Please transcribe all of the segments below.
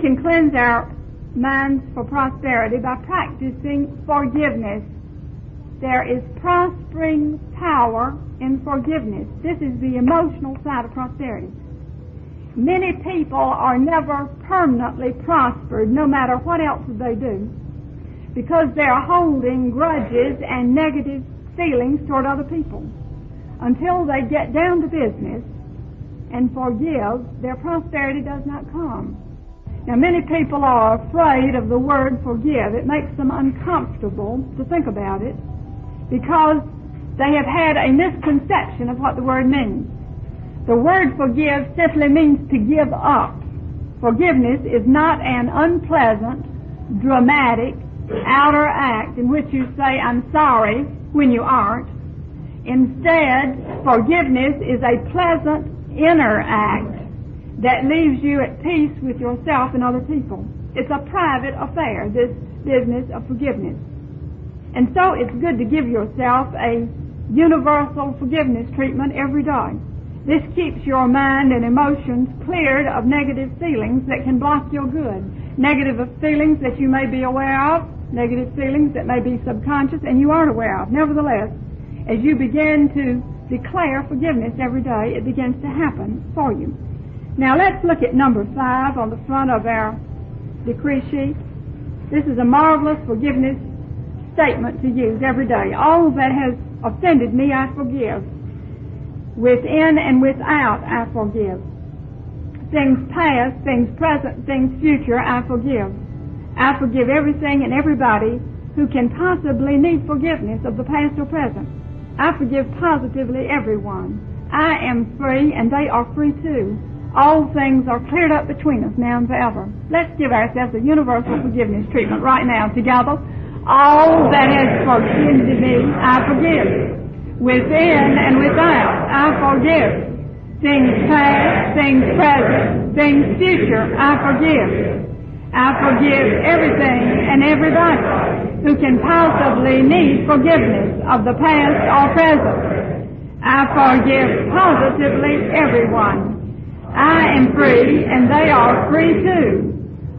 We can cleanse our minds for prosperity by practicing forgiveness. There is prospering power in forgiveness. This is the emotional side of prosperity. Many people are never permanently prospered, no matter what else they do, because they are holding grudges and negative feelings toward other people. Until they get down to business and forgive, their prosperity does not come. Now, many people are afraid of the word forgive. It makes them uncomfortable to think about it because they have had a misconception of what the word means. The word forgive simply means to give up. Forgiveness is not an unpleasant, dramatic, outer act in which you say, I'm sorry, when you aren't. Instead, forgiveness is a pleasant inner act that leaves you at peace with yourself and other people. It's a private affair, this business of forgiveness. And so it's good to give yourself a universal forgiveness treatment every day. This keeps your mind and emotions cleared of negative feelings that can block your good. Negative feelings that you may be aware of, negative feelings that may be subconscious and you aren't aware of. Nevertheless, as you begin to declare forgiveness every day, it begins to happen for you. Now let's look at number 5 on the front of our decree sheet. This is a marvelous forgiveness statement to use every day. All that has offended me, I forgive. Within and without, I forgive. Things past, things present, things future, I forgive. I forgive everything and everybody who can possibly need forgiveness of the past or present. I forgive positively everyone. I am free and they are free too. All things are cleared up between us now and forever. Let's give ourselves a universal forgiveness treatment right now together. All that has offended me, I forgive. Within and without, I forgive. Things past, things present, things future, I forgive. I forgive everything and everybody who can possibly need forgiveness of the past or present. I forgive positively everyone. I am free and they are free too.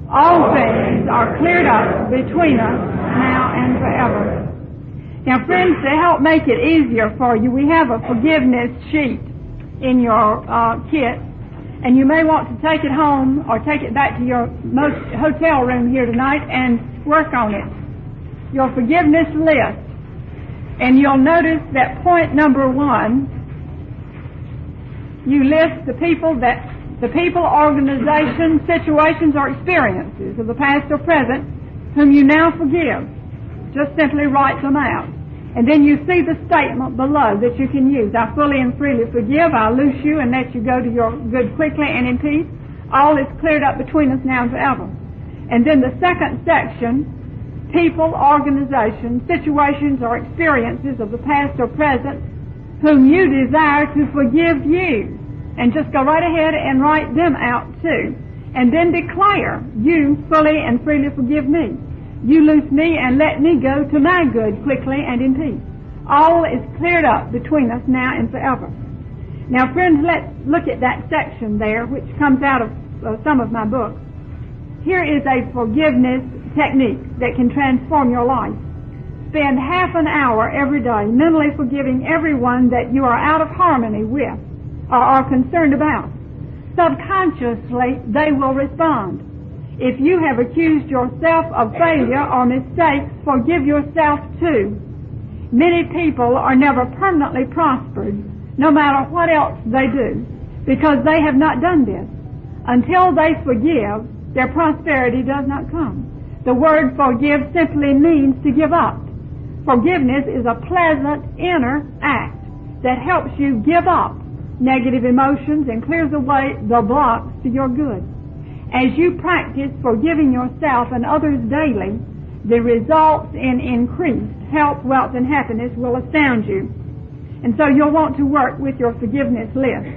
All things are cleared up between us now and forever. Now, friends, to help make it easier for you, we have a forgiveness sheet in your kit, and you may want to take it home or take it back to your hotel room here tonight and work on it. Your forgiveness list. And you'll notice that point number 1, you list the people, organizations, situations, or experiences of the past or present whom you now forgive. Just simply write them out. And then you see the statement below that you can use. I fully and freely forgive. I loose you and let you go to your good quickly and in peace. All is cleared up between us now and forever. And then the second section, people, organizations, situations, or experiences of the past or present whom you desire to forgive you. And just go right ahead and write them out too. And then declare, you fully and freely forgive me. You loose me and let me go to my good quickly and in peace. All is cleared up between us now and forever. Now, friends, let's look at that section there, which comes out of some of my books. Here is a forgiveness technique that can transform your life. Spend half an hour every day mentally forgiving everyone that you are out of harmony with or are concerned about. Subconsciously, they will respond. If you have accused yourself of failure or mistakes, forgive yourself too. Many people are never permanently prospered, no matter what else they do, because they have not done this. Until they forgive, their prosperity does not come. The word forgive simply means to give up. Forgiveness is a pleasant inner act that helps you give up negative emotions and clears away the blocks to your good. As you practice forgiving yourself and others daily, the results in increased health, wealth, and happiness will astound you. And so you'll want to work with your forgiveness list.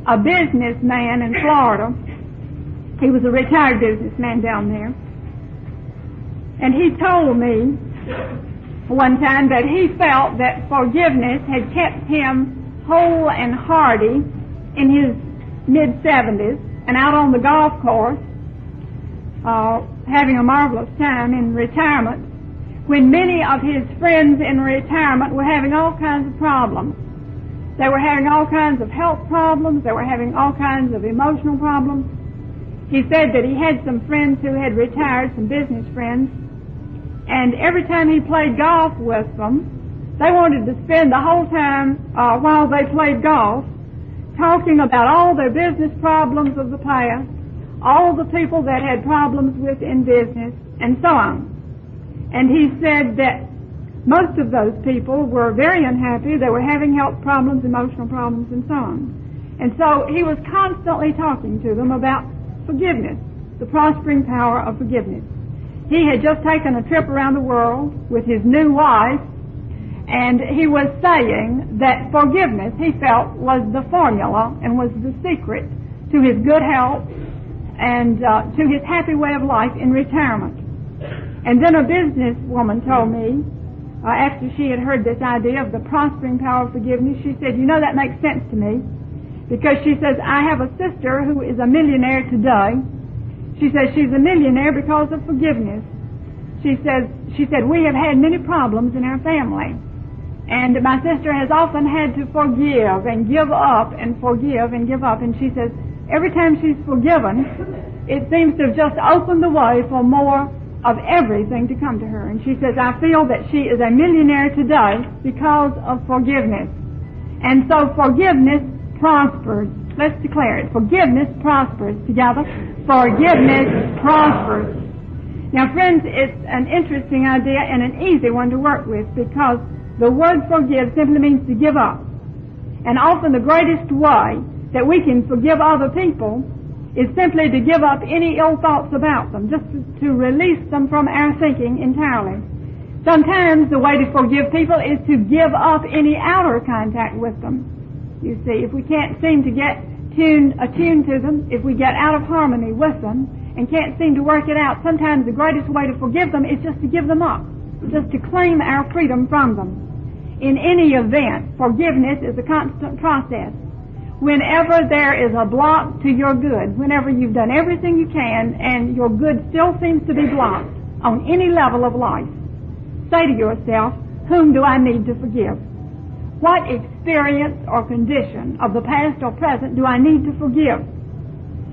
A businessman in Florida, he was a retired businessman down there, and he told me one time that he felt that forgiveness had kept him whole and hearty in his mid-70s, and out on the golf course, having a marvelous time in retirement, when many of his friends in retirement were having all kinds of problems. They were having all kinds of health problems. They were having all kinds of emotional problems. He said that he had some friends who had retired, some business friends, and every time he played golf with them, they wanted to spend the whole time while they played golf talking about all their business problems of the past, all the people that had problems with in business, and so on. And he said that most of those people were very unhappy. They were having health problems, emotional problems, and so on. And so he was constantly talking to them about forgiveness, the prospering power of forgiveness. He had just taken a trip around the world with his new wife, and he was saying that forgiveness, he felt, was the formula and was the secret to his good health and to his happy way of life in retirement. And then a businesswoman told me, after she had heard this idea of the prospering power of forgiveness, she said, you know, that makes sense to me, because she says, I have a sister who is a millionaire today. She says she's a millionaire because of forgiveness. She said, we have had many problems in our family, and my sister has often had to forgive and give up and forgive and give up. And she says, every time she's forgiven, it seems to have just opened the way for more of everything to come to her. And she says, I feel that she is a millionaire today because of forgiveness. And so forgiveness prospers. Let's declare it. Forgiveness prospers. Together. Forgiveness prospers. Now, friends, it's an interesting idea and an easy one to work with, because the word forgive simply means to give up. And often the greatest way that we can forgive other people is simply to give up any ill thoughts about them, just to release them from our thinking entirely. Sometimes the way to forgive people is to give up any outer contact with them. You see, if we can't seem to get attuned to them, if we get out of harmony with them and can't seem to work it out, sometimes the greatest way to forgive them is just to give them up, just to claim our freedom from them. In any event, forgiveness is a constant process. Whenever there is a block to your good, whenever you've done everything you can and your good still seems to be blocked on any level of life, say to yourself, whom do I need to forgive? What experience or condition of the past or present do I need to forgive?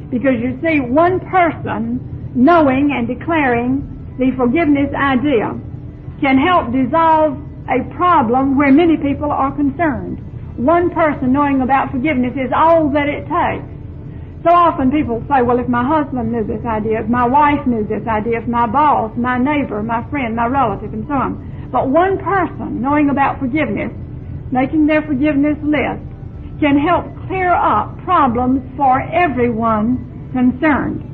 Because you see, one person knowing and declaring the forgiveness idea can help dissolve a problem where many people are concerned. One person knowing about forgiveness is all that it takes. So often people say, well, if my husband knew this idea, if my wife knew this idea, if my boss, my neighbor, my friend, my relative, and so on. But one person knowing about forgiveness, making their forgiveness list, can help clear up problems for everyone concerned.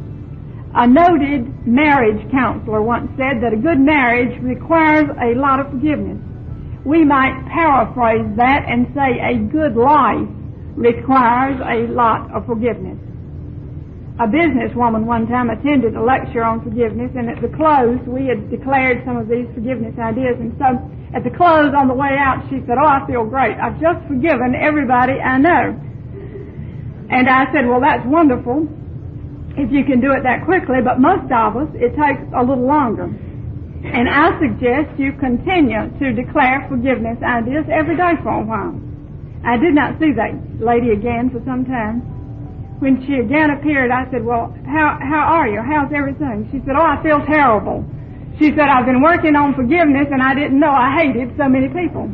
A noted marriage counselor once said that a good marriage requires a lot of forgiveness. We might paraphrase that and say a good life requires a lot of forgiveness. A businesswoman one time attended a lecture on forgiveness, and at the close we had declared some of these forgiveness ideas, and so at the close on the way out she said, oh, I feel great. I've just forgiven everybody I know. And I said, well, that's wonderful if you can do it that quickly, but most of us, it takes a little longer. And I suggest you continue to declare forgiveness ideas every day for a while. I did not see that lady again for some time. When she again appeared, I said, well, how are you? How's everything? She said, oh, I feel terrible. She said, I've been working on forgiveness and I didn't know I hated so many people.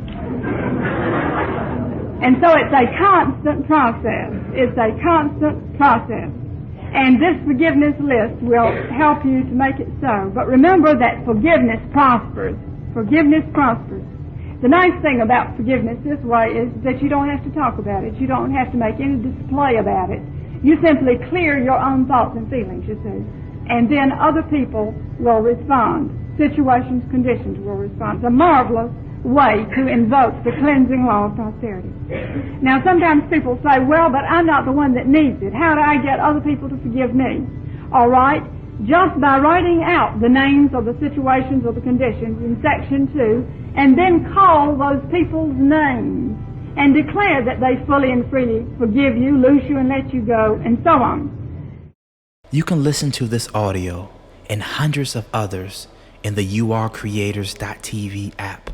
And so it's a constant process. It's a constant process. And this forgiveness list will help you to make it so. But remember that forgiveness prospers. Forgiveness prospers. The nice thing about forgiveness this way is that you don't have to talk about it. You don't have to make any display about it. You simply clear your own thoughts and feelings, you see. And then other people will respond. Situations, conditions will respond. It's a marvelous way to invoke the cleansing law of prosperity. Now, sometimes people say, well, but I'm not the one that needs it. How do I get other people to forgive me? All right, just by writing out the names of the situations or the conditions in Section 2, and then call those people's names and declare that they fully and freely forgive you, loose you, and let you go, and so on. You can listen to this audio and hundreds of others in the YouAreCreators.tv app.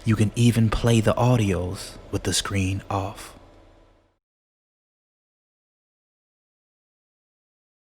You can even play the audios with the screen off.